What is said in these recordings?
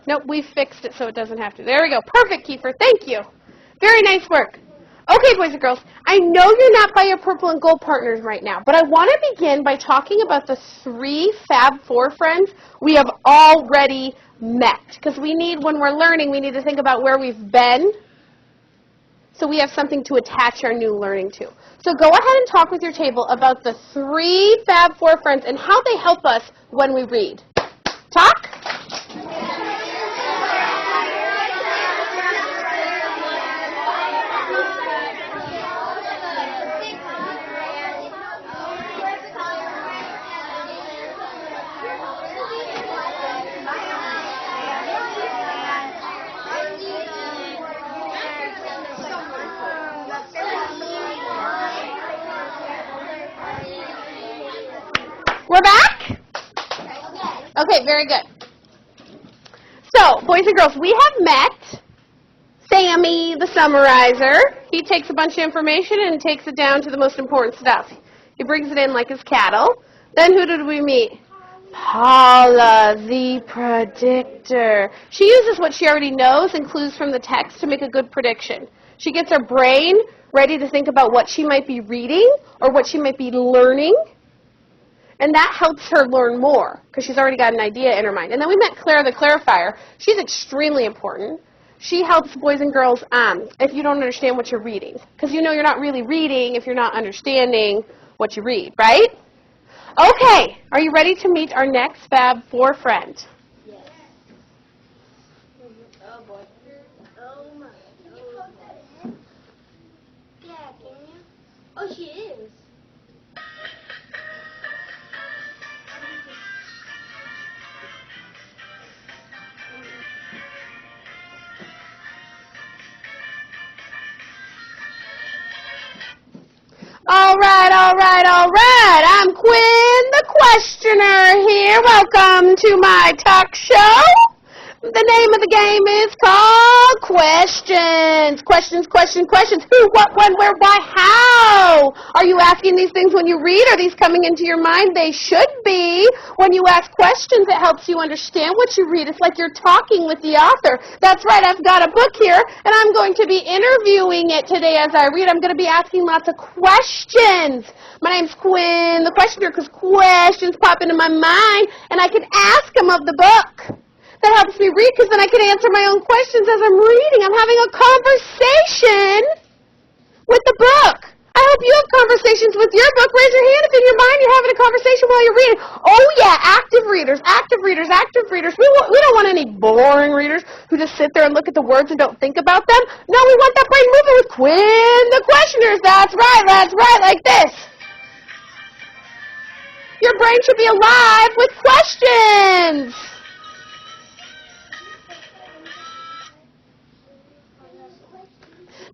Nope, we fixed it so it doesn't have to. There we go. Perfect, Kiefer. Thank you. Very nice work. Okay, boys and girls, I know you're not by your purple and gold partners right now, but I want to begin by talking about the 3 Fab 4 friends we have already met. Because when we're learning, we need to think about where we've been, so we have something to attach our new learning to. So go ahead and talk with your table about the 3 Fab 4 friends and how they help us when we read. Talk? We're back? Okay, very good. So, boys and girls, we have met Sammy, the summarizer. He takes a bunch of information and takes it down to the most important stuff. He brings it in like his cattle. Then who did we meet? Paula, the predictor. She uses what she already knows and clues from the text to make a good prediction. She gets her brain ready to think about what she might be reading or what she might be learning. And that helps her learn more because she's already got an idea in her mind. And then we met Claire, the clarifier. She's extremely important. She helps boys and girls if you don't understand what you're reading. Because you know you're not really reading if you're not understanding what you read, right? Okay, are you ready to meet our next Fab 4 friend? Yes. Oh, boy. Oh, my. Oh. Yeah, can you? Oh, she is. All right. I'm Quinn the Questioner here. Welcome to my talk show. The name of the game is called Questions. Questions. Who, what, when, where, why, how? Are you asking these things when you read? Are these coming into your mind? They should be. When you ask questions, it helps you understand what you read. It's like you're talking with the author. That's right, I've got a book here, and I'm going to be interviewing it today as I read. I'm going to be asking lots of questions. My name's Quinn the Questioner because questions pop into my mind, and I can ask them of the book. That helps me read because then I can answer my own questions as I'm reading. I'm having a conversation with the book. I hope you have conversations with your book. Raise your hand if in your mind you're having a conversation while you're reading. Oh, yeah, active readers. We don't want any boring readers who just sit there and look at the words and don't think about them. No, we want that brain moving with Quinn the Questioners. That's right, like this. Your brain should be alive with questions.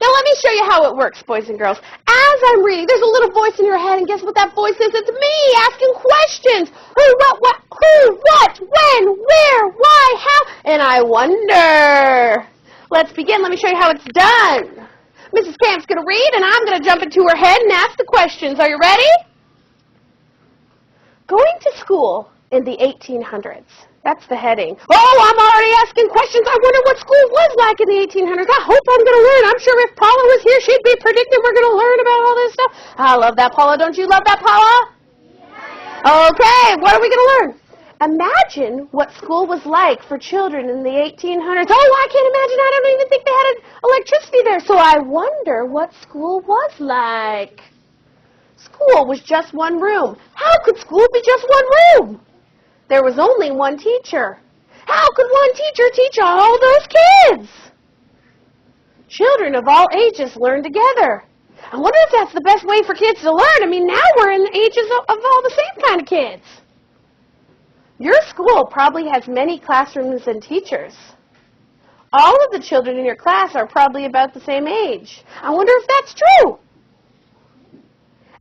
Now let me show you how it works, boys and girls. As I'm reading, there's a little voice in your head, and guess what that voice is? It's me asking questions. Who, what, when, where, why, how, and I wonder. Let's begin. Let me show you how it's done. Mrs. Camp's going to read, and I'm going to jump into her head and ask the questions. Are you ready? Going to school in the 1800s. That's the heading. Oh, I'm already asking questions. I wonder what school was like in the 1800s. I hope I'm going to learn. I'm sure if Paula was here, she'd be predicting we're going to learn about all this stuff. I love that, Paula. Don't you love that, Paula? Yeah. Okay, what are we going to learn? Imagine what school was like for children in the 1800s. Oh, I can't imagine. I don't even think they had electricity there. So I wonder what school was like. School was just one room. How could school be just one room? There was only one teacher. How could one teacher teach all those kids? Children of all ages learn together. I wonder if that's the best way for kids to learn. I mean, now we're in the ages of all the same kind of kids. Your school probably has many classrooms and teachers. All of the children in your class are probably about the same age. I wonder if that's true.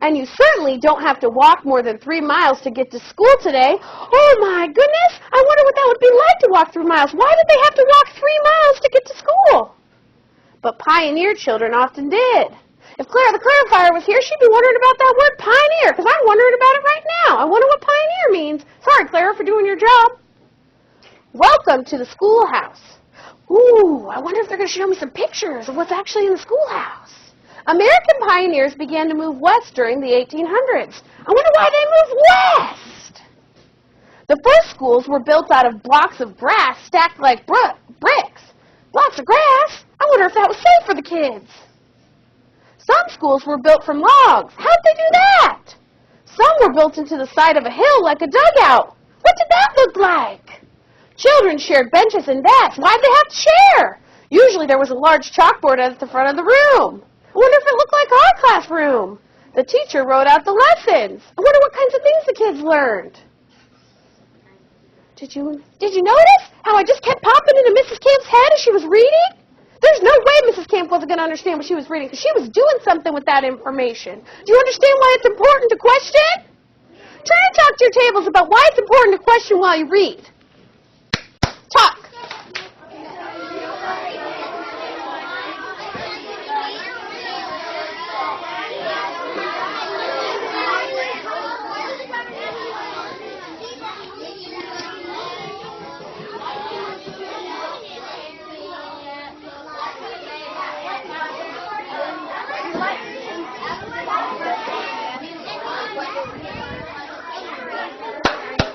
And you certainly don't have to walk more than 3 miles to get to school today. Oh, my goodness. I wonder what that would be like to walk 3 miles. Why did they have to walk 3 miles to get to school? But pioneer children often did. If Claire the clarifier was here, she'd be wondering about that word pioneer, because I'm wondering about it right now. I wonder what pioneer means. Sorry, Claire, for doing your job. Welcome to the schoolhouse. Ooh, I wonder if they're going to show me some pictures of what's actually in the schoolhouse. American pioneers began to move west during the 1800s. I wonder why they moved west. The first schools were built out of blocks of grass stacked like bricks. Blocks of grass? I wonder if that was safe for the kids. Some schools were built from logs. How'd they do that? Some were built into the side of a hill like a dugout. What did that look like? Children shared benches and desks. Why'd they have to share? Usually there was a large chalkboard at the front of the room. I wonder if it looked like our classroom. The teacher wrote out the lessons. I wonder what kinds of things the kids learned. Did you notice how I just kept popping into Mrs. Camp's head as she was reading? There's no way Mrs. Camp wasn't going to understand what she was reading because she was doing something with that information. Do you understand why it's important to question? Try to talk to your tables about why it's important to question while you read. Talk.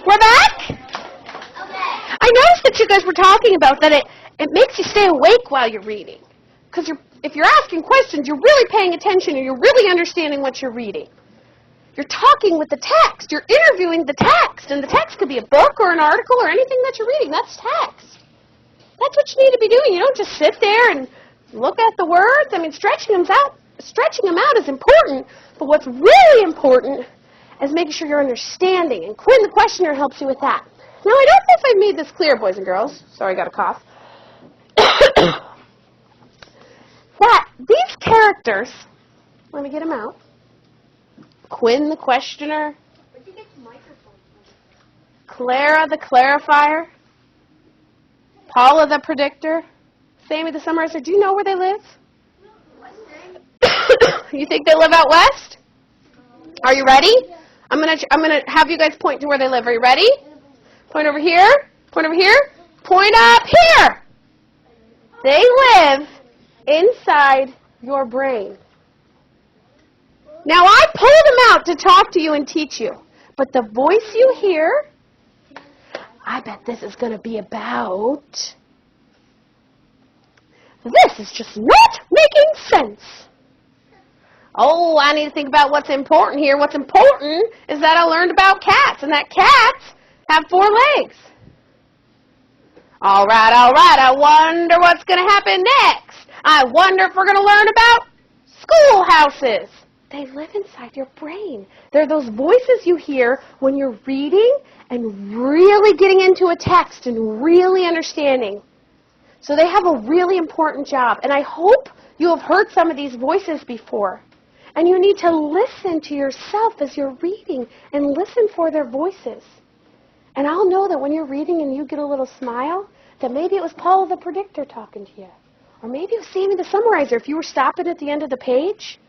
We're back? I noticed that you guys were talking about that it makes you stay awake while you're reading. Because if you're asking questions, you're really paying attention and you're really understanding what you're reading. You're talking with the text. You're interviewing the text. And the text could be a book or an article or anything that you're reading. That's text. That's what you need to be doing. You don't just sit there and look at the words. I mean, stretching them out is important. But what's really important is making sure you're understanding. And Quinn the Questioner helps you with that. Now, I don't know if I made this clear, boys and girls. Sorry, I got a cough. That these characters, let me get them out. Quinn the Questioner. Where'd you get the microphone from? Clara the Clarifier. Paula the Predictor. Sammy the Summarizer. Do you know where they live? You think they live out west? Are you ready? I'm gonna have you guys point to where they live. Are you ready? Point over here. Point over here. Point up here. They live inside your brain. Now, I pulled them out to talk to you and teach you. But the voice you hear, I bet this is going to be about, this is just not making sense. Oh, I need to think about what's important here. What's important is that I learned about cats, and that cats have 4 legs. All right, I wonder what's going to happen next. I wonder if we're going to learn about schoolhouses. They live inside your brain. They're those voices you hear when you're reading and really getting into a text and really understanding. So they have a really important job. And I hope you have heard some of these voices before. And you need to listen to yourself as you're reading and listen for their voices. And I'll know that when you're reading and you get a little smile, that maybe it was Paul the Predictor talking to you. Or maybe it was Sammy the Summarizer if you were stopping at the end of the page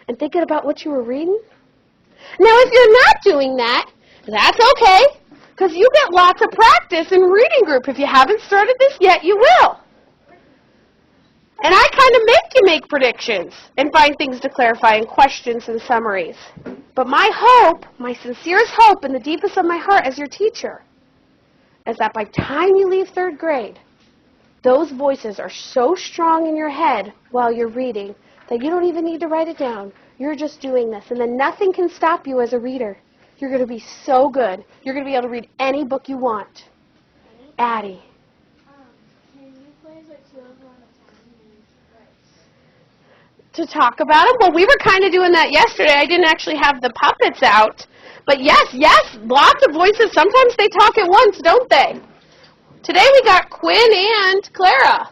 and thinking about what you were reading. Now, if you're not doing that, that's okay, because you get lots of practice in reading group. If you haven't started this yet, you will. And I kind of make you make predictions and find things to clarify in questions and summaries. But my hope, my sincerest hope in the deepest of my heart as your teacher, is that by the time you leave 3rd grade, those voices are so strong in your head while you're reading that you don't even need to write it down. You're just doing this. And then nothing can stop you as a reader. You're going to be so good. You're going to be able to read any book you want. Addie. Can you play the Swivl on To talk about them? Well, we were kind of doing that yesterday. I didn't actually have the puppets out. But yes, lots of voices. Sometimes they talk at once, don't they? Today we got Quinn and Clara.